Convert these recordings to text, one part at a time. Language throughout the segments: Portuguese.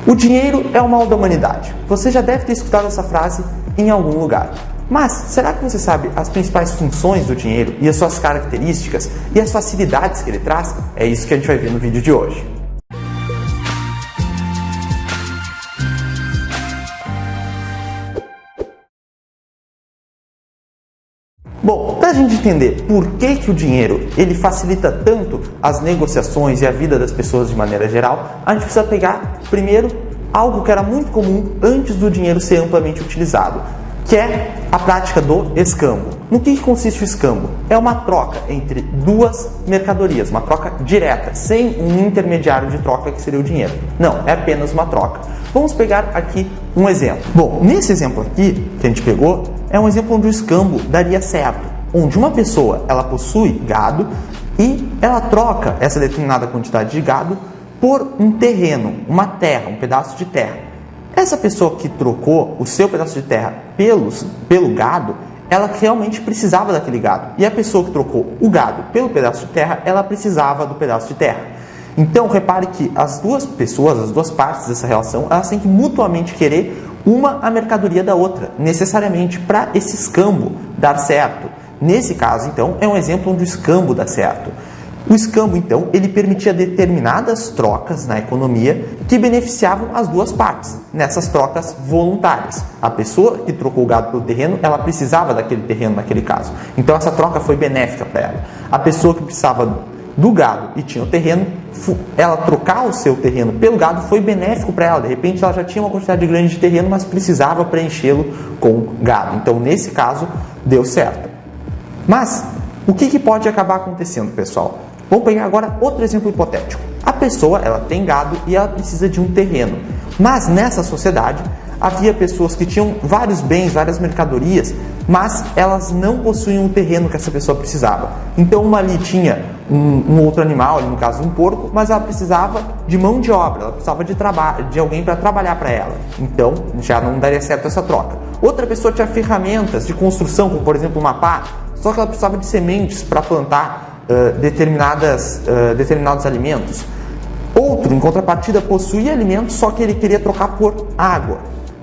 O dinheiro é o mal da humanidade. Você já deve ter escutado essa frase em algum lugar. Mas, será que você sabe as principais funções do dinheiro e as suas características e as facilidades que ele traz? É isso que a gente vai ver no vídeo de hoje. Bom, para a gente entender por que o dinheiro ele facilita tanto as negociações e a vida das pessoas de maneira geral, a gente precisa pegar primeiro algo que era muito comum antes do dinheiro ser amplamente utilizado, que é a prática do escambo. No que consiste o escambo? É uma troca entre duas mercadorias, uma troca direta, sem um intermediário de troca que seria o dinheiro. Não, é apenas uma troca. Vamos pegar aqui um exemplo. Bom, nesse exemplo aqui que a gente pegou, é um exemplo onde o escambo daria certo, onde uma pessoa ela possui gado e ela troca essa determinada quantidade de gado por um terreno, uma terra, um pedaço de terra. Essa pessoa que trocou o seu pedaço de terra pelo gado, ela realmente precisava daquele gado. E a pessoa que trocou o gado pelo pedaço de terra, ela precisava do pedaço de terra. Então, repare que as duas pessoas, as duas partes dessa relação, elas têm que mutuamente querer uma a mercadoria da outra, necessariamente, para esse escambo dar certo. Nesse caso, então, é um exemplo onde o escambo dá certo. O escambo, então, ele permitia determinadas trocas na economia que beneficiavam as duas partes, nessas trocas voluntárias. A pessoa que trocou o gado pelo terreno, ela precisava daquele terreno naquele caso. Então, essa troca foi benéfica para ela. A pessoa que precisava do gado e tinha o terreno, ela trocar o seu terreno pelo gado foi benéfico para ela. De repente, ela já tinha uma quantidade grande de terreno, mas precisava preenchê-lo com gado. Então, nesse caso, deu certo. Mas, o que pode acabar acontecendo, pessoal? Vamos pegar agora outro exemplo hipotético. A pessoa, ela tem gado e ela precisa de um terreno. Mas nessa sociedade, havia pessoas que tinham vários bens, várias mercadorias, mas elas não possuíam o terreno que essa pessoa precisava. Então uma ali tinha um outro animal, no caso um porco, mas ela precisava de mão de obra, ela precisava de alguém para trabalhar para ela. Então já não daria certo essa troca. Outra pessoa tinha ferramentas de construção, como por exemplo uma pá, só que ela precisava de sementes para plantar determinados alimentos. Outro, em contrapartida, possuía alimentos, só que ele queria trocar por água.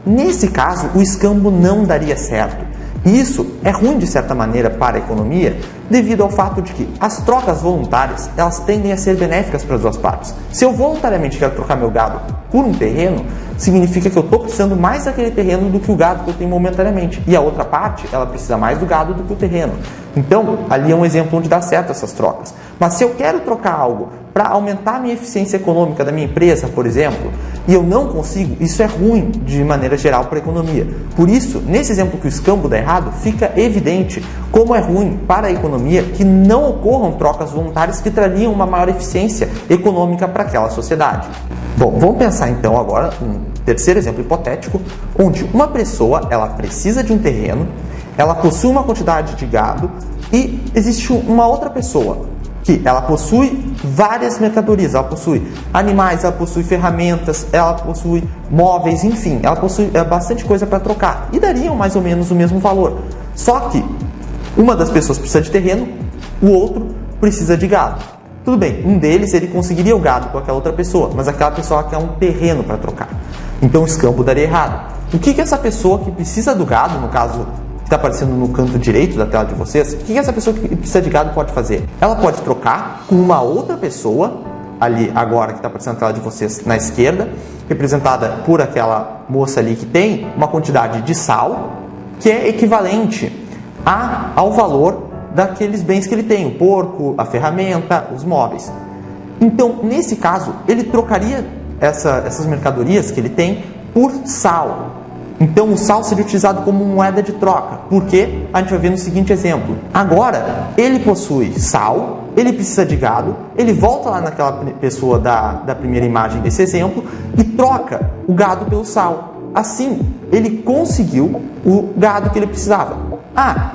Nesse caso, o escambo não daria certo. E isso é ruim de certa maneira para a economia, devido ao fato de que as trocas voluntárias, elas tendem a ser benéficas para as duas partes. Se eu voluntariamente quero trocar meu gado por um terreno, significa que eu estou precisando mais daquele terreno do que o gado que eu tenho momentaneamente. E a outra parte, ela precisa mais do gado do que o terreno. Então, ali é um exemplo onde dá certo essas trocas. Mas se eu quero trocar algo para aumentar a minha eficiência econômica da minha empresa, por exemplo, e eu não consigo, isso é ruim de maneira geral para a economia. Por isso, nesse exemplo que o escambo dá errado, fica evidente como é ruim para a economia que não ocorram trocas voluntárias que trariam uma maior eficiência econômica para aquela sociedade. Bom, vamos pensar então agora um terceiro exemplo hipotético, onde uma pessoa ela precisa de um terreno, ela possui uma quantidade de gado e existe uma outra pessoa que ela possui várias mercadorias, ela possui animais, ela possui ferramentas, ela possui móveis, enfim, ela possui bastante coisa para trocar e dariam mais ou menos o mesmo valor. Só que uma das pessoas precisa de terreno, o outro precisa de gado. Tudo bem, um deles ele conseguiria o gado com aquela outra pessoa, mas aquela pessoa quer um terreno para trocar. Então o escambo daria errado. O que essa pessoa que precisa do gado, no caso que está aparecendo no canto direito da tela de vocês, o que essa pessoa que precisa de gado pode fazer? Ela pode trocar com uma outra pessoa, ali agora que está aparecendo na tela de vocês na esquerda, representada por aquela moça ali que tem uma quantidade de sal, que é equivalente ao valor daqueles bens que ele tem, o porco, a ferramenta, os móveis. Então, nesse caso, ele trocaria essas mercadorias que ele tem por sal. Então, o sal seria utilizado como moeda de troca, porque a gente vai ver no seguinte exemplo. Agora, ele possui sal, ele precisa de gado, ele volta lá naquela pessoa da primeira imagem desse exemplo e troca o gado pelo sal. Assim, ele conseguiu o gado que ele precisava.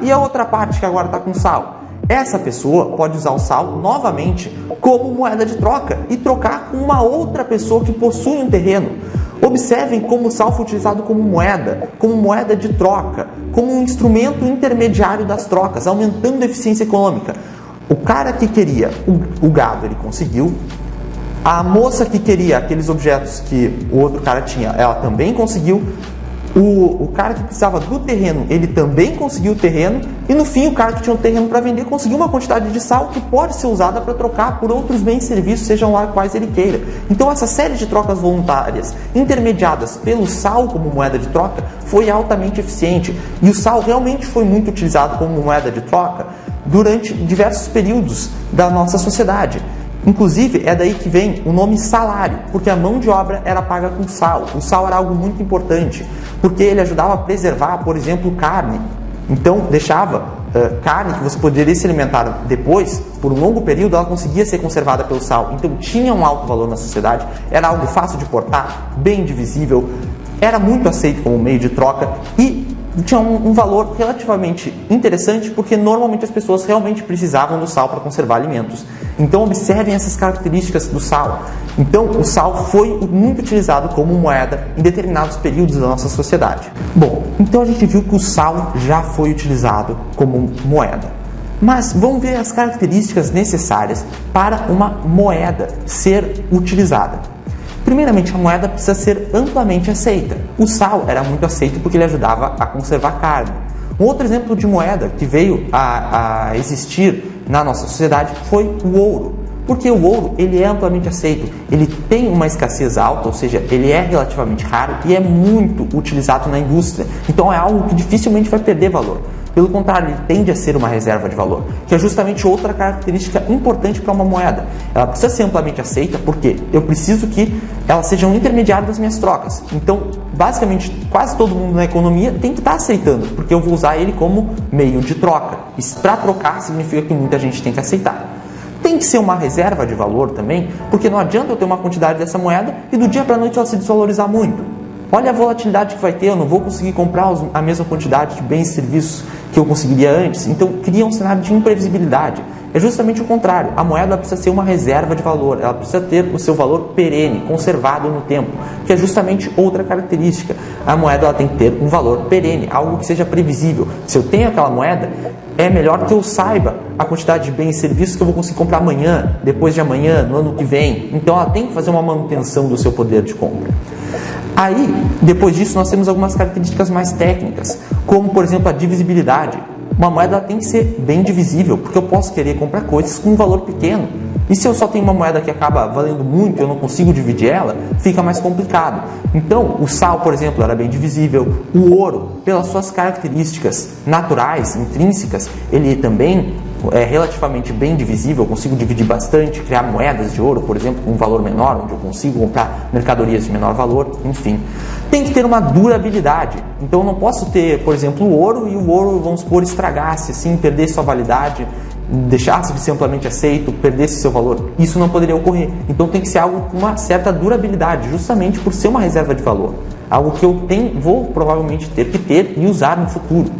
E a outra parte que agora está com sal? Essa pessoa pode usar o sal novamente como moeda de troca e trocar com uma outra pessoa que possui um terreno. Observem como o sal foi utilizado como moeda de troca, como um instrumento intermediário das trocas, aumentando a eficiência econômica. O cara que queria o gado, ele conseguiu. A moça que queria aqueles objetos que o outro cara tinha, ela também conseguiu. O cara que precisava do terreno, ele também conseguiu o terreno. E no fim, o cara que tinha o terreno para vender conseguiu uma quantidade de sal que pode ser usada para trocar por outros bens e serviços, sejam lá quais ele queira. Então essa série de trocas voluntárias intermediadas pelo sal como moeda de troca foi altamente eficiente. E o sal realmente foi muito utilizado como moeda de troca durante diversos períodos da nossa sociedade. Inclusive, é daí que vem o nome salário, porque a mão de obra era paga com sal. O sal era algo muito importante, porque ele ajudava a preservar, por exemplo, carne. Então, deixava carne que você poderia se alimentar depois, por um longo período, ela conseguia ser conservada pelo sal. Então, tinha um alto valor na sociedade, era algo fácil de portar, bem divisível, era muito aceito como meio de troca e tinha um valor relativamente interessante, porque normalmente as pessoas realmente precisavam do sal para conservar alimentos. Então observem essas características do sal. Então o sal foi muito utilizado como moeda em determinados períodos da nossa sociedade. Bom, então a gente viu que o sal já foi utilizado como moeda. Mas vamos ver as características necessárias para uma moeda ser utilizada. Primeiramente, a moeda precisa ser amplamente aceita. O sal era muito aceito porque ele ajudava a conservar carne. Um outro exemplo de moeda que veio a existir na nossa sociedade foi o ouro. Porque o ouro ele é amplamente aceito, ele tem uma escassez alta, ou seja, ele é relativamente raro e é muito utilizado na indústria. Então é algo que dificilmente vai perder valor. Pelo contrário, ele tende a ser uma reserva de valor, que é justamente outra característica importante para uma moeda. Ela precisa ser amplamente aceita porque eu preciso que ela seja um intermediário das minhas trocas. Então, basicamente, quase todo mundo na economia tem que estar aceitando, porque eu vou usar ele como meio de troca. E para trocar significa que muita gente tem que aceitar. Tem que ser uma reserva de valor também, porque não adianta eu ter uma quantidade dessa moeda e do dia para a noite ela se desvalorizar muito. Olha a volatilidade que vai ter, eu não vou conseguir comprar a mesma quantidade de bens e serviços que eu conseguiria antes. Então, cria um cenário de imprevisibilidade. É justamente o contrário. A moeda precisa ser uma reserva de valor, ela precisa ter o seu valor perene, conservado no tempo, que é justamente outra característica. A moeda ela tem que ter um valor perene, algo que seja previsível. Se eu tenho aquela moeda, é melhor que eu saiba a quantidade de bens e serviços que eu vou conseguir comprar amanhã, depois de amanhã, no ano que vem. Então, ela tem que fazer uma manutenção do seu poder de compra. Aí, depois disso, nós temos algumas características mais técnicas, como, por exemplo, a divisibilidade. Uma moeda tem que ser bem divisível, porque eu posso querer comprar coisas com um valor pequeno. E se eu só tenho uma moeda que acaba valendo muito e eu não consigo dividir ela, fica mais complicado. Então, o sal, por exemplo, era bem divisível. O ouro, pelas suas características naturais, intrínsecas, ele também é relativamente bem divisível. Eu consigo dividir bastante, criar moedas de ouro, por exemplo, com um valor menor, onde eu consigo comprar mercadorias de menor valor, enfim. Tem que ter uma durabilidade. Então, eu não posso ter, por exemplo, o ouro e o ouro, vamos supor, estragasse, assim, perdesse sua validade, deixasse de ser amplamente aceito, perdesse seu valor. Isso não poderia ocorrer. Então tem que ser algo com uma certa durabilidade, justamente por ser uma reserva de valor. Algo que eu vou provavelmente ter que ter e usar no futuro.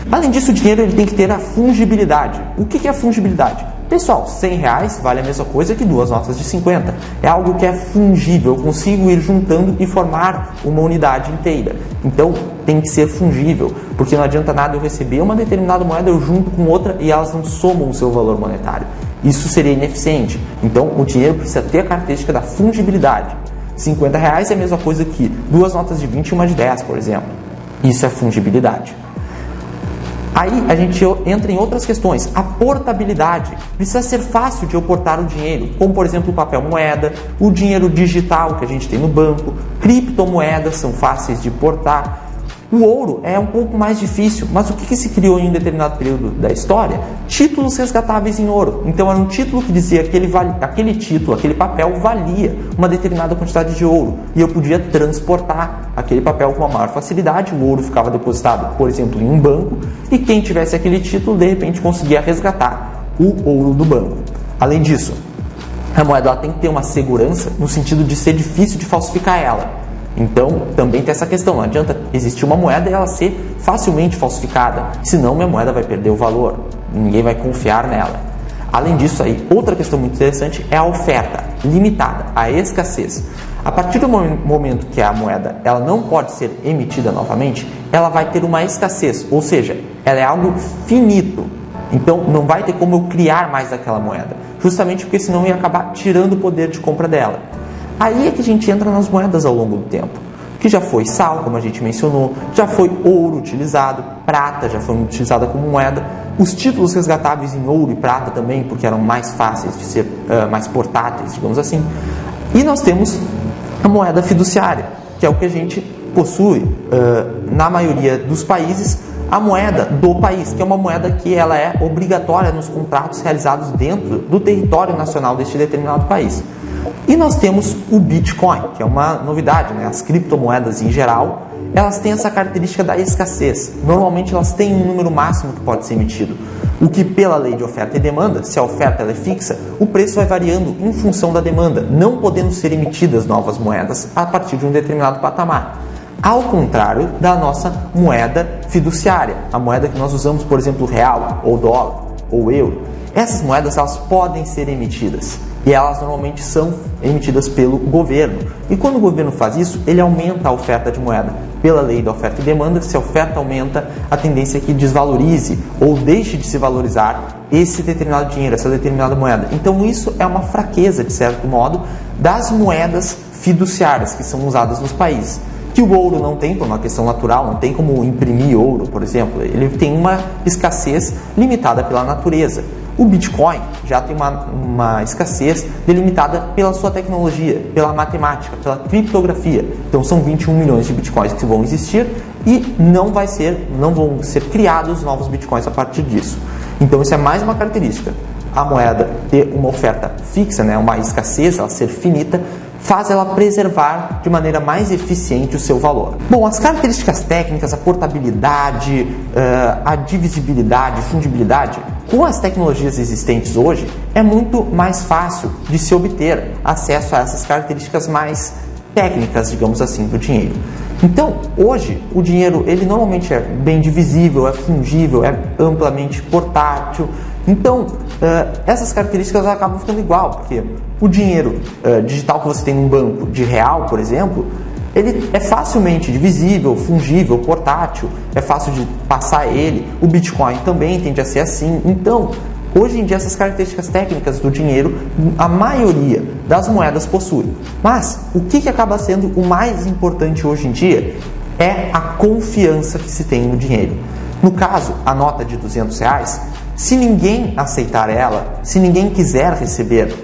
Além disso, o dinheiro ele tem que ter a fungibilidade. O que é a fungibilidade? Pessoal, R$100 vale a mesma coisa que 2 notas de 50. É algo que é fungível, eu consigo ir juntando e formar uma unidade inteira. Então, tem que ser fungível, porque não adianta nada eu receber uma determinada moeda, eu junto com outra e elas não somam o seu valor monetário. Isso seria ineficiente. Então, o dinheiro precisa ter a característica da fungibilidade. R$50 é a mesma coisa que 2 notas de 20 e uma de 10, por exemplo. Isso é fungibilidade. Aí a gente entra em outras questões. A portabilidade. Precisa ser fácil de eu portar o dinheiro, como por exemplo o papel moeda, o dinheiro digital que a gente tem no banco, criptomoedas são fáceis de portar. O ouro é um pouco mais difícil, mas o que se criou em um determinado período da história? Títulos resgatáveis em ouro. Então era um título que dizia que aquele título, aquele papel valia uma determinada quantidade de ouro e eu podia transportar aquele papel com uma maior facilidade. O ouro ficava depositado, por exemplo, em um banco e quem tivesse aquele título de repente conseguia resgatar o ouro do banco. Além disso, a moeda ela tem que ter uma segurança no sentido de ser difícil de falsificar ela. Então, também tem essa questão, não adianta existir uma moeda e ela ser facilmente falsificada, senão minha moeda vai perder o valor, ninguém vai confiar nela. Além disso, aí, outra questão muito interessante é a oferta limitada, a escassez. A partir do momento que a moeda ela não pode ser emitida novamente, ela vai ter uma escassez, ou seja, ela é algo finito. Então, não vai ter como eu criar mais daquela moeda. justamente porque senão ia acabar tirando o poder de compra dela. Aí é que a gente entra nas moedas ao longo do tempo, que já foi sal, como a gente mencionou, já foi ouro utilizado, prata já foi utilizada como moeda, os títulos resgatáveis em ouro e prata também, porque eram mais fáceis de ser, mais portáteis, digamos assim. E nós temos a moeda fiduciária, que é o que a gente possui na maioria dos países, a moeda do país, que é uma moeda que ela é obrigatória nos contratos realizados dentro do território nacional deste determinado país. E nós temos o Bitcoin, que é uma novidade, né? As criptomoedas em geral, elas têm essa característica da escassez. Normalmente elas têm um número máximo que pode ser emitido, o que pela lei de oferta e demanda, se a oferta ela é fixa, o preço vai variando em função da demanda, não podendo ser emitidas novas moedas a partir de um determinado patamar. Ao contrário da nossa moeda fiduciária, a moeda que nós usamos, por exemplo, o real, ou dólar, ou euro. Essas moedas elas podem ser emitidas e elas normalmente são emitidas pelo governo. E quando o governo faz isso, ele aumenta a oferta de moeda. Pela lei da oferta e demanda, se a oferta aumenta, a tendência é que desvalorize ou deixe de se valorizar esse determinado dinheiro, essa determinada moeda. Então isso é uma fraqueza, de certo modo, das moedas fiduciárias que são usadas nos países. Que o ouro não tem, por uma questão natural, não tem como imprimir ouro, por exemplo. Ele tem uma escassez limitada pela natureza. O Bitcoin já tem uma escassez delimitada pela sua tecnologia, pela matemática, pela criptografia. Então são 21 milhões de Bitcoins que vão existir e não vão ser criados novos Bitcoins a partir disso. Então isso é mais uma característica. A moeda ter uma oferta fixa, né, uma escassez, ela ser finita, faz ela preservar de maneira mais eficiente o seu valor. Bom, as características técnicas, a portabilidade, a divisibilidade, fungibilidade, com as tecnologias existentes hoje, é muito mais fácil de se obter acesso a essas características mais técnicas, digamos assim, do dinheiro. Então, hoje, o dinheiro, ele normalmente é bem divisível, é fungível, é amplamente portátil. Então, essas características acabam ficando igual, porque o dinheiro digital que você tem num banco de real, por exemplo, ele é facilmente divisível, fungível, portátil, é fácil de passar ele. O Bitcoin também tende a ser assim. Então, hoje em dia, essas características técnicas do dinheiro, a maioria das moedas possui. Mas, o que acaba sendo o mais importante hoje em dia é a confiança que se tem no dinheiro. No caso, a nota de R$200, se ninguém aceitar ela, se ninguém quiser receber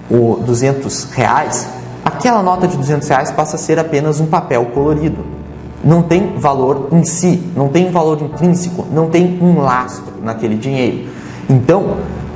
o R$200, aquela nota de R$200 passa a ser apenas um papel colorido. Não tem valor em si, não tem valor intrínseco, não tem um lastro naquele dinheiro. Então,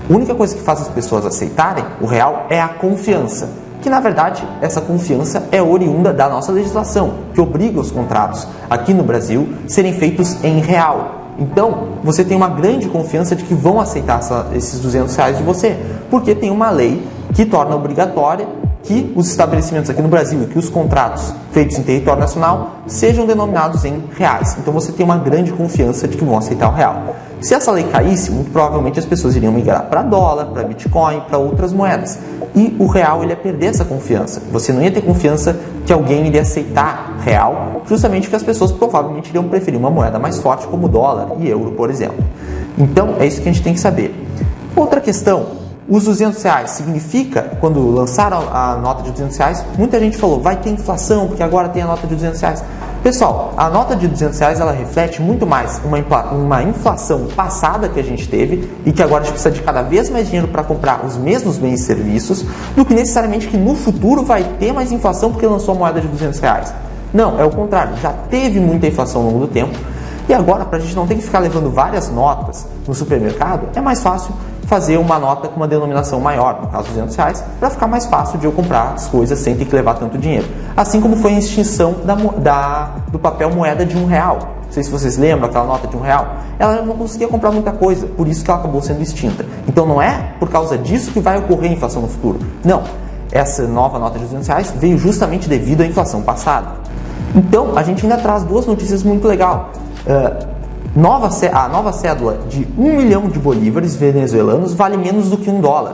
a única coisa que faz as pessoas aceitarem o real é a confiança, que na verdade essa confiança é oriunda da nossa legislação, que obriga os contratos aqui no Brasil serem feitos em real. Então, você tem uma grande confiança de que vão aceitar esses R$200 de você, porque tem uma lei que torna obrigatória que os estabelecimentos aqui no Brasil e que os contratos feitos em território nacional sejam denominados em reais. Então, você tem uma grande confiança de que vão aceitar o real. Se essa lei caísse, muito provavelmente as pessoas iriam migrar para dólar, para Bitcoin, para outras moedas. E o real ele ia perder essa confiança. Você não ia ter confiança que alguém iria aceitar real, justamente porque as pessoas provavelmente iriam preferir uma moeda mais forte como dólar e euro, por exemplo. Então, é isso que a gente tem que saber. Outra questão, os R$200 significa, quando lançaram a nota de R$200, muita gente falou, vai ter inflação, porque agora tem a nota de R$200. Pessoal, a nota de R$200 ela reflete muito mais uma inflação passada que a gente teve e que agora a gente precisa de cada vez mais dinheiro para comprar os mesmos bens e serviços, do que necessariamente que no futuro vai ter mais inflação porque lançou a moeda de R$200. Não, é o contrário, já teve muita inflação ao longo do tempo e agora, para a gente não ter que ficar levando várias notas no supermercado, é mais fácil fazer uma nota com uma denominação maior, no caso R$200, para ficar mais fácil de eu comprar as coisas sem ter que levar tanto dinheiro. Assim como foi a extinção do papel moeda de R$1. Não sei se vocês lembram, aquela nota de R$1. Ela não conseguia comprar muita coisa, por isso que ela acabou sendo extinta. Então não é por causa disso que vai ocorrer a inflação no futuro. Não, essa nova nota de R$200 veio justamente devido à inflação passada. Então a gente ainda traz duas notícias muito legais. A nova cédula de 1 milhão de bolívares venezuelanos vale menos do que $1.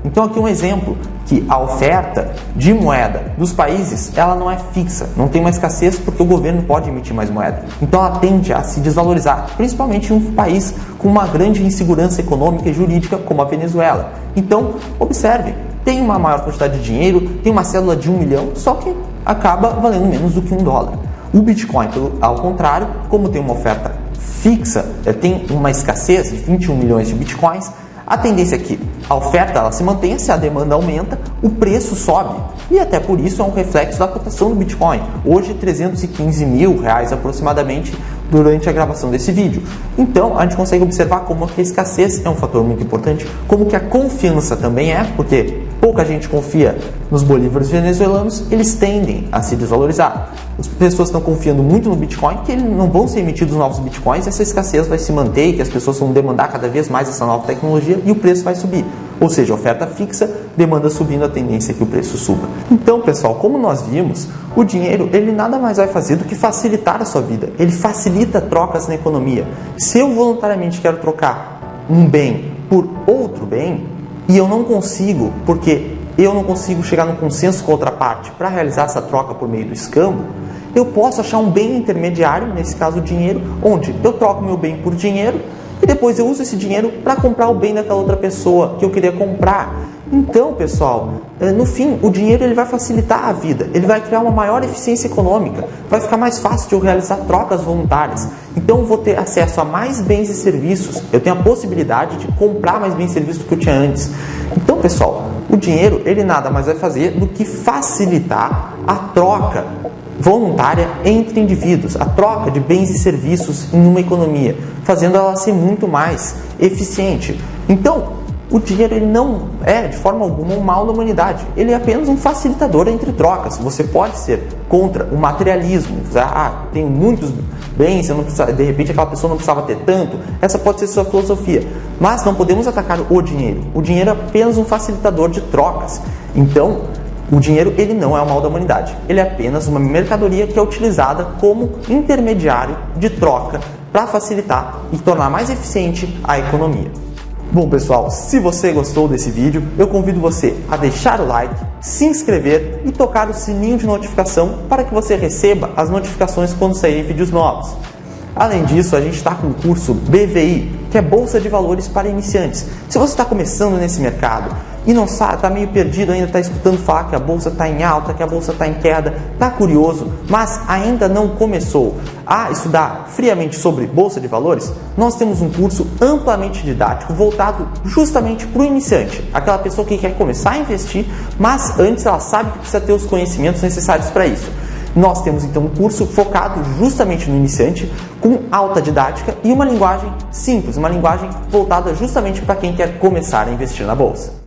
Então aqui um exemplo que a oferta de moeda dos países, ela não é fixa, não tem uma escassez porque o governo pode emitir mais moeda. Então ela tende a se desvalorizar, principalmente em um país com uma grande insegurança econômica e jurídica como a Venezuela. Então, observe, tem uma maior quantidade de dinheiro, tem uma cédula de 1 milhão, só que acaba valendo menos do que $1. O Bitcoin, ao contrário, como tem uma oferta fixa, tem uma escassez de 21 milhões de Bitcoins, a tendência é que a oferta ela se mantenha, se a demanda aumenta, o preço sobe. E até por isso é um reflexo da cotação do Bitcoin. Hoje, R$315 mil aproximadamente durante a gravação desse vídeo. Então, a gente consegue observar como que a escassez é um fator muito importante, como que a confiança também é, porque pouca gente confia nos bolívares venezuelanos, eles tendem a se desvalorizar. As pessoas estão confiando muito no Bitcoin, que não vão ser emitidos novos Bitcoins, essa escassez vai se manter e que as pessoas vão demandar cada vez mais essa nova tecnologia e o preço vai subir. Ou seja, oferta fixa, demanda subindo, a tendência é que o preço suba. Então, pessoal, como nós vimos, o dinheiro ele nada mais vai fazer do que facilitar a sua vida. Ele facilita trocas na economia. Se eu voluntariamente quero trocar um bem por outro bem, e eu não consigo, porque eu não consigo chegar num consenso com a outra parte para realizar essa troca por meio do escambo, eu posso achar um bem intermediário, nesse caso o dinheiro, onde eu troco meu bem por dinheiro e depois eu uso esse dinheiro para comprar o bem daquela outra pessoa que eu queria comprar. Então, pessoal, no fim, o dinheiro ele vai facilitar a vida, ele vai criar uma maior eficiência econômica, vai ficar mais fácil de eu realizar trocas voluntárias. Então, eu vou ter acesso a mais bens e serviços, eu tenho a possibilidade de comprar mais bens e serviços do que eu tinha antes. Então, pessoal, o dinheiro ele nada mais vai fazer do que facilitar a troca voluntária entre indivíduos, a troca de bens e serviços em uma economia, fazendo ela ser muito mais eficiente. Então, o dinheiro ele não é de forma alguma um mal da humanidade, ele é apenas um facilitador entre trocas. Você pode ser contra o materialismo, tem muitos bens, eu não precisa, de repente aquela pessoa não precisava ter tanto, essa pode ser sua filosofia, mas não podemos atacar o dinheiro é apenas um facilitador de trocas. Então, o dinheiro ele não é o mal da humanidade, ele é apenas uma mercadoria que é utilizada como intermediário de troca para facilitar e tornar mais eficiente a economia. Bom, pessoal, se você gostou desse vídeo, eu convido você a deixar o like, se inscrever e tocar o sininho de notificação para que você receba as notificações quando saírem vídeos novos. Além disso, a gente está com o curso BVI, que é Bolsa de Valores para Iniciantes. Se você está começando nesse mercado e não sabe, está meio perdido ainda, está escutando falar que a bolsa está em alta, que a bolsa está em queda, está curioso, mas ainda não começou a estudar friamente sobre bolsa de valores, nós temos um curso amplamente didático voltado justamente para o iniciante, aquela pessoa que quer começar a investir, mas antes ela sabe que precisa ter os conhecimentos necessários para isso. Nós temos então um curso focado justamente no iniciante, com alta didática e uma linguagem simples, uma linguagem voltada justamente para quem quer começar a investir na bolsa.